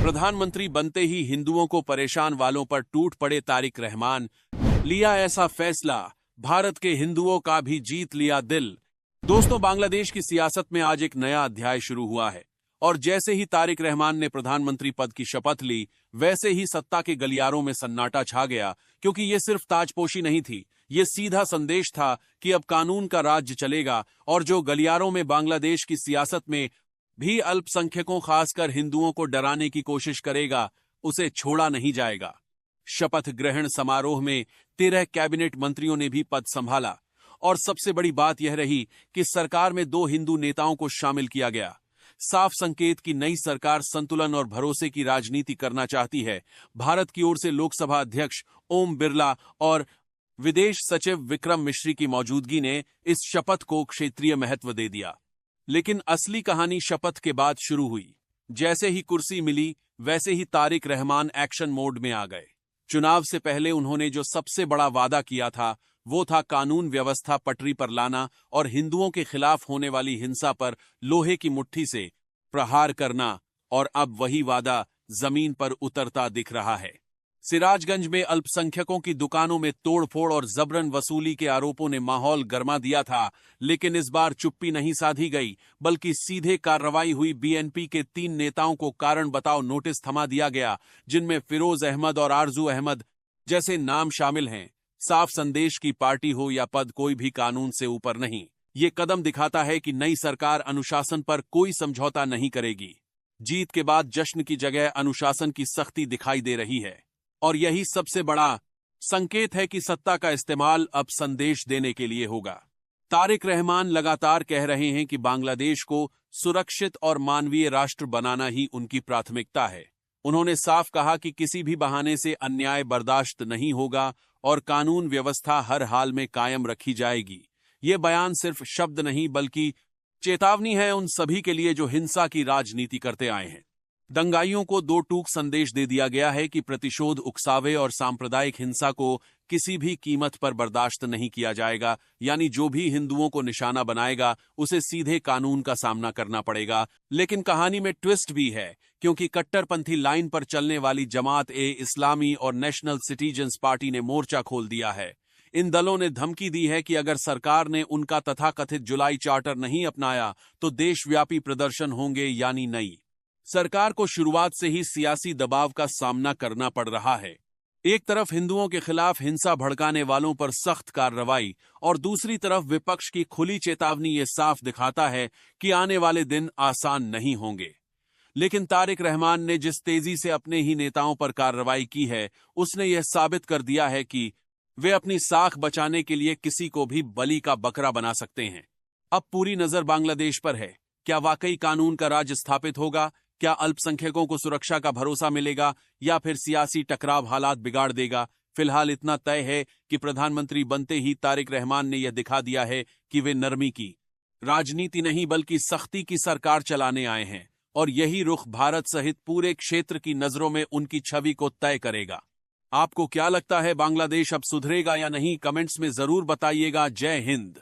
प्रधानमंत्री बनते ही हिंदुओं को परेशान वालों पर टूट पड़े तारिक रहमान। लिया ऐसा फैसला, भारत के हिंदुओं का भी जीत लिया दिल। दोस्तों, बांग्लादेश की सियासत में आज एक नया अध्याय शुरू हुआ है और जैसे ही तारिक रहमान ने प्रधानमंत्री पद की शपथ ली, वैसे ही सत्ता के गलियारों में सन्नाटा छा गया। क्योंकि ये सिर्फ ताजपोशी नहीं थी, ये सीधा संदेश था कि अब कानून का राज्य चलेगा और जो गलियारों में बांग्लादेश की सियासत में भी अल्पसंख्यकों खासकर हिंदुओं को डराने की कोशिश करेगा, उसे छोड़ा नहीं जाएगा। शपथ ग्रहण समारोह में 13 कैबिनेट मंत्रियों ने भी पद संभाला और सबसे बड़ी बात यह रही कि सरकार में 2 हिंदू नेताओं को शामिल किया गया। साफ संकेत कि नई सरकार संतुलन और भरोसे की राजनीति करना चाहती है। भारत की ओर से लोकसभा अध्यक्ष ओम बिरला और विदेश सचिव विक्रम मिश्री की मौजूदगी ने इस शपथ को क्षेत्रीय महत्व दे दिया। लेकिन असली कहानी शपथ के बाद शुरू हुई। जैसे ही कुर्सी मिली, वैसे ही तारिक रहमान एक्शन मोड में आ गए। चुनाव से पहले उन्होंने जो सबसे बड़ा वादा किया था, वो था कानून व्यवस्था पटरी पर लाना और हिंदुओं के खिलाफ होने वाली हिंसा पर लोहे की मुट्ठी से प्रहार करना। और अब वही वादा जमीन पर उतरता दिख रहा है। सिराजगंज में अल्पसंख्यकों की दुकानों में तोड़फोड़ और जबरन वसूली के आरोपों ने माहौल गरमा दिया था, लेकिन इस बार चुप्पी नहीं साधी गई, बल्कि सीधे कार्रवाई हुई। बीएनपी के 3 नेताओं को कारण बताओ नोटिस थमा दिया गया, जिनमें फिरोज अहमद और आरजू अहमद जैसे नाम शामिल हैं। साफ संदेश की पार्टी हो या पद, कोई भी कानून से ऊपर नहीं। ये कदम दिखाता है कि नई सरकार अनुशासन पर कोई समझौता नहीं करेगी। जीत के बाद जश्न की जगह अनुशासन की सख्ती दिखाई दे रही है और यही सबसे बड़ा संकेत है कि सत्ता का इस्तेमाल अब संदेश देने के लिए होगा। तारिक रहमान लगातार कह रहे हैं कि बांग्लादेश को सुरक्षित और मानवीय राष्ट्र बनाना ही उनकी प्राथमिकता है। उन्होंने साफ कहा कि किसी भी बहाने से अन्याय बर्दाश्त नहीं होगा और कानून व्यवस्था हर हाल में कायम रखी जाएगी। ये बयान सिर्फ शब्द नहीं, बल्कि चेतावनी है उन सभी के लिए जो हिंसा की राजनीति करते आए हैं। दंगाइयों को 2 टूक संदेश दे दिया गया है कि प्रतिशोध, उकसावे और सांप्रदायिक हिंसा को किसी भी कीमत पर बर्दाश्त नहीं किया जाएगा। यानी जो भी हिंदुओं को निशाना बनाएगा, उसे सीधे कानून का सामना करना पड़ेगा। लेकिन कहानी में ट्विस्ट भी है, क्योंकि कट्टरपंथी लाइन पर चलने वाली जमात-ए-इस्लामी और नेशनल सिटीजन्स पार्टी ने मोर्चा खोल दिया है। इन दलों ने धमकी दी है कि अगर सरकार ने उनका तथाकथित जुलाई चार्टर नहीं अपनाया तो देशव्यापी प्रदर्शन होंगे। यानी नई सरकार को शुरुआत से ही सियासी दबाव का सामना करना पड़ रहा है। एक तरफ हिंदुओं के खिलाफ हिंसा भड़काने वालों पर सख्त कार्रवाई और दूसरी तरफ विपक्ष की खुली चेतावनी। ये साफ दिखाता है कि आने वाले दिन आसान नहीं होंगे। लेकिन तारिक रहमान ने जिस तेजी से अपने ही नेताओं पर कार्रवाई की है, उसने यह साबित कर दिया है कि वे अपनी साख बचाने के लिए किसी को भी बलि का बकरा बना सकते हैं। अब पूरी नजर बांग्लादेश पर है। क्या वाकई कानून का राज स्थापित होगा? क्या अल्पसंख्यकों को सुरक्षा का भरोसा मिलेगा या फिर सियासी टकराव हालात बिगाड़ देगा? फिलहाल इतना तय है कि प्रधानमंत्री बनते ही तारिक रहमान ने यह दिखा दिया है कि वे नरमी की राजनीति नहीं, बल्कि सख्ती की सरकार चलाने आए हैं और यही रुख भारत सहित पूरे क्षेत्र की नजरों में उनकी छवि को तय करेगा। आपको क्या लगता है, बांग्लादेश अब सुधरेगा या नहीं? कमेंट्स में जरूर बताइएगा। जय हिंद।